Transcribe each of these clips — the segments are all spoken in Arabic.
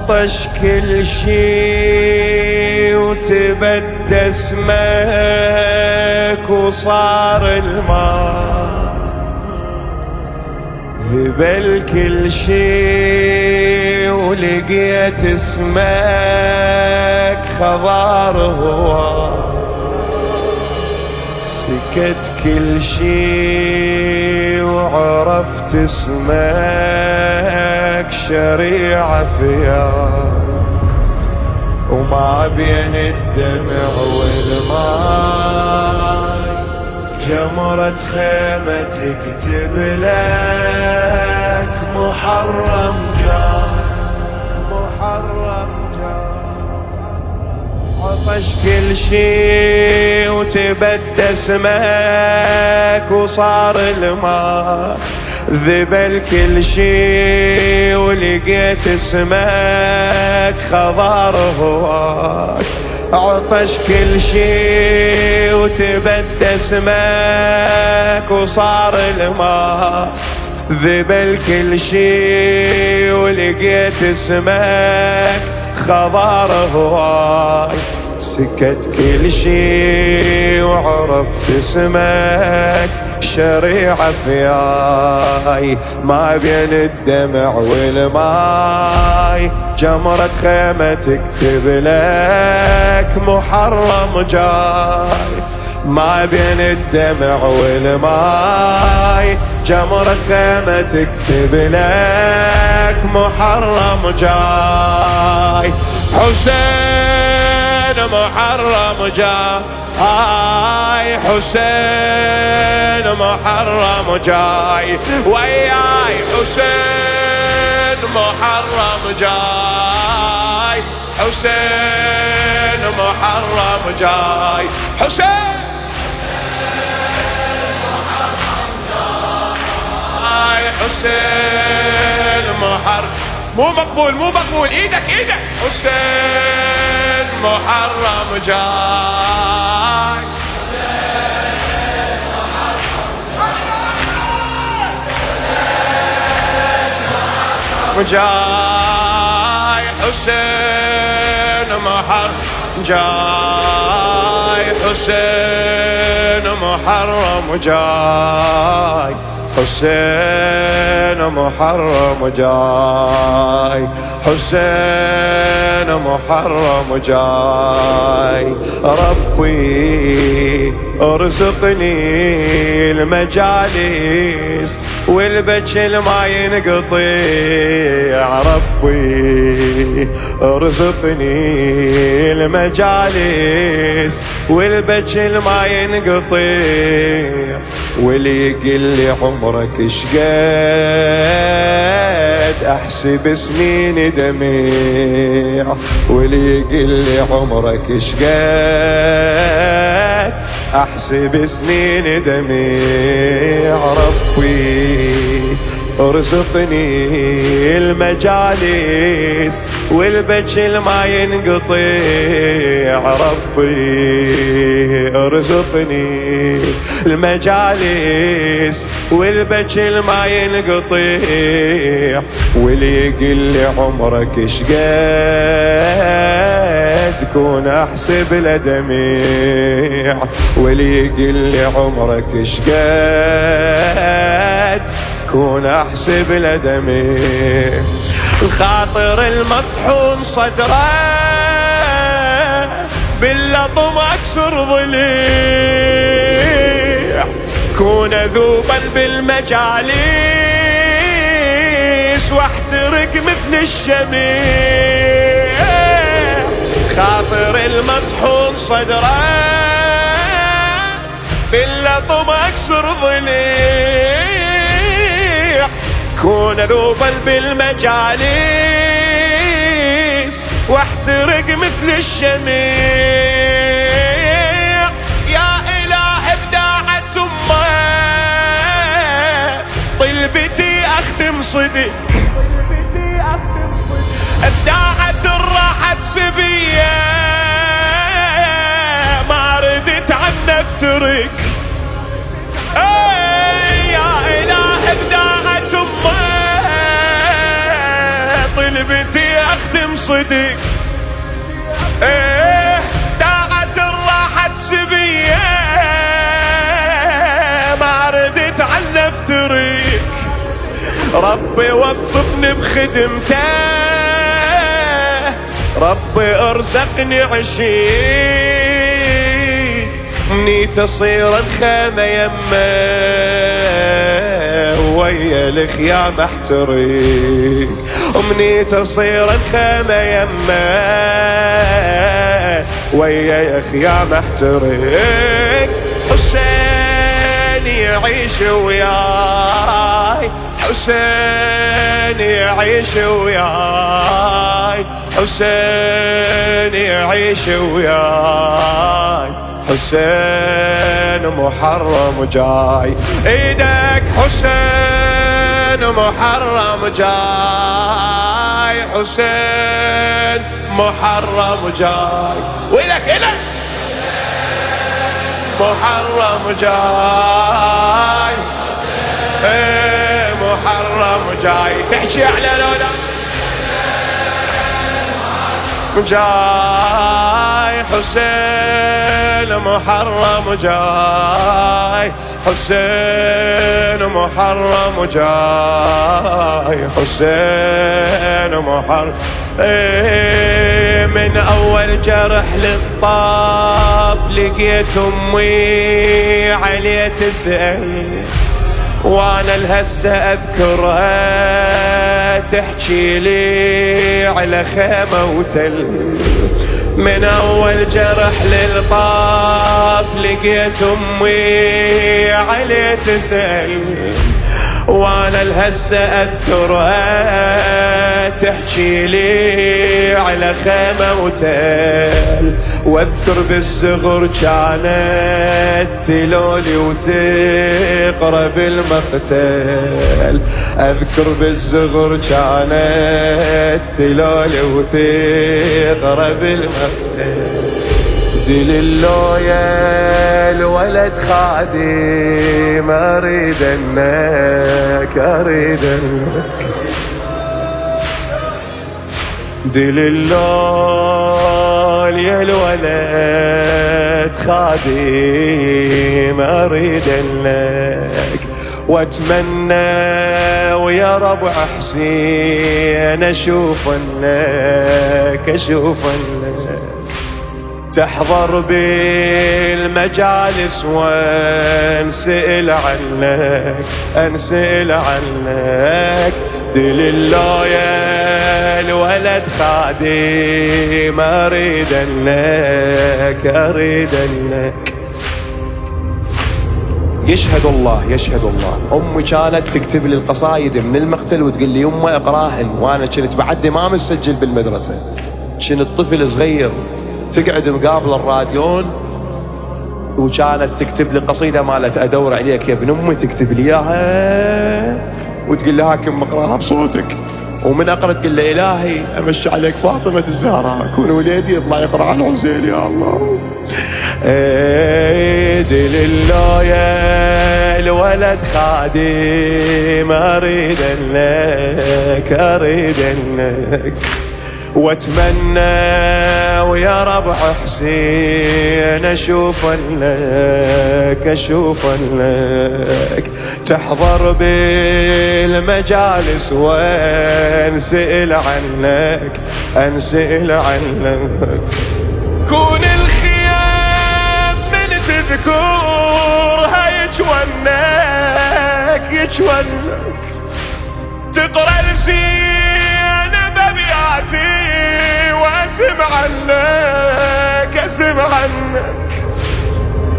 عطش كل شي وتبدى اسمك وصار الماء، ذبل كل شي ولقيت اسمك خضار هو، سكت كل شي وعرفت اسمك شريعة فيها، وما بين الدمع والماي جمرة خيمة تكتب لك محرم جاك، محرم جاك. عطش كل شي وتبدى اسمك وصار الماء، ذبل كل شي ولقيت اسمك خضار هواك، عطش كل شي وتبدى اسمك وصار الماء، ذبل كل شي ولقيت اسمك خضار هواي، سكت كل شي وعرفت اسمك شريعة فياي، ما بين الدمع والماي جمرة خيمة تكتب لك محرم جاي، ما بين الدمع والماي جمرة خيمة تكتب لك محرم جاي، حسين محرم جاي، حسين محرم جاي، وياي حسين محرم جاي، حسين محرم جاي، حسين حسين محرم، مو مقبول مو مقبول، ايدك ايدك، حسين محرم جاي، حسين محرم جاي، حسين محرم جاي، حسين محرم جاي، حسين محرم جاي، حسين محرم جاي. ربي ارزقني المجالس والبجل ما ينقطع، ربي ارزقني المجالس والبجل ما ينقطع، واللي يقل لي عمرك شقد احسب سنين دميع، واللي يقل لي عمرك شقد احسب سنين دميع، ربي ارزقني المجالس والبجل ما ينقطع، ربي ارزقني المجالس والبجل ما ينقطع، واللي يقل لي عمرك شقد كون احسب له دميع، واللي يقل لي عمرك شقد كون احسب له دميع. الخاطر المطحون صدره باللطم اكسر ضليع، كون ذوبا بالمجالس واحترق مثل الشميع، خاطر المطحون صدره باللطم اكسر ضليع، كون ذوبا بالمجالس واحترق مثل الشميع، يا اله ابداعت امه طلبتي اخدم صدق، ابداعت الراحة سبية ما ردت عن افترق، يا اله ابداعت امه طلبتي اخدم صدق. ايه داعت الراحة سبية ما ردت عنه افتريك. ربي وفقني بخدمته، ربي ارزقني عشيق، منيت اصير الخيمة يمه ويا الخيام احتريق. منيت اصير الخيمة يمه ويا الخيام احتريق. حسين يعيش وياي، حسين يعيش وياي، حسين يعيش وياي، حسين محرم جاي. ايدك حسين محرم جاي، حسين محرم جاي. وإلك إلك محرم جاي، محرم جاي. تحكي على لولا جاي، حسين محرم جاي، حسين محرم جاي، حسين محرم. من اول جرح للطاف لقيت امي عليه تسأل، وانا الهسه اذكرها تحكي لي على خيمه وتل. من اول جرح للطاف لقيت امي عليه تسأل، وانا الهسه اذكرها تحكي لي على خيمه وتل. واذكر بالصغر كانت تلولي وتقرا بالمقتل، اذكر بالصغر كانت تلولي وتقرا بالمقتل. دليلو يا الولد خادم اريد انك اريد انك. دليلو يا الولد خادم اريد انك، واتمنى ويا رب حسين اشوف انك اشوف انك تحضر بالمجالس وانسأل عنك انسأل عنك. دليلو يا الولد خادم اريد انك اريد انك. يشهد الله يشهد الله. امي كانت تكتب لي القصايد من المقتل وتقول لي يمه اقراهن، وانا كنت بعد ما مسجل بالمدرسه، كنت طفل صغير تقعد مقابل الراديون وكانت تكتب لي قصيده مالت ادور عليك يا ابن امي، تكتب لي اياها وتقول لي هاكم مقراها بصوتك، ومن اقرا تقول لي الهي امشي عليك فاطمه الزهراء كون وليدي يطلع يقرا على الحسين يا الله. دليلو يا الولد خادم اريد انك اريد انك، واتمنى ويا رب حسين اشوف انك اشوف انك تحضر بالمجالس وانسأل عنك انسأل عنك. كون الخيام من تذكرها يجونك يجونك، تقرا الزينب ابياتي واسمع عنك اسمع عنك،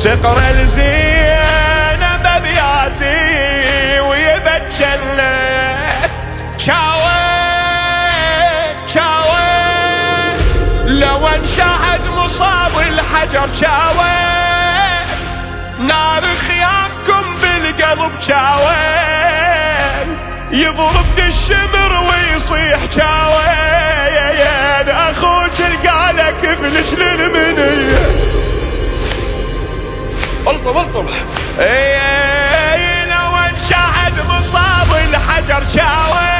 تقرا الزينب ابياتي ويبجلك. شاوين شاوين لو انشاهد مصاب الحجر، شاوين نار خيامكم بالقلب، شاوين يضربني الشمر ويصيح، شاوين اخوك القالك افلش للمنية. الطم الطم لو انشاهد مصاب الحجر، شاوين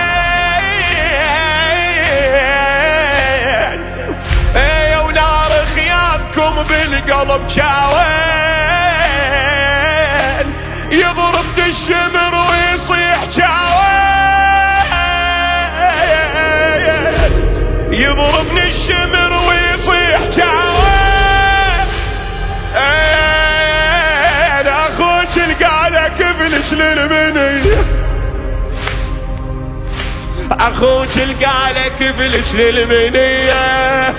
القلب جاوين يضرب الشمر ويصيح جاوين يضربني الشمر ويصيح جاوين اخوك القالك ابلش للمنية اخوك القالك ابلش للمنية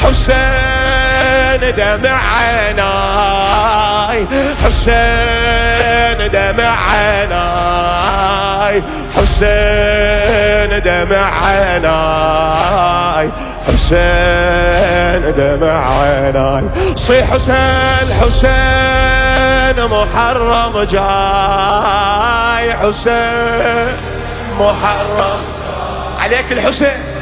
حسين دمع عيناي حسين دمع عيناي حسين دمع عيناي حسين دمع عيناي صيح حسين حسين محرم جاي حسين محرم عليك الحسين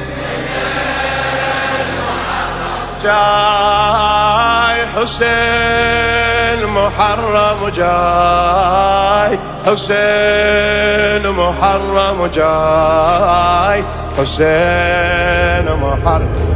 جاي حسين محرم جاي حسين محرم جاي حسين محرم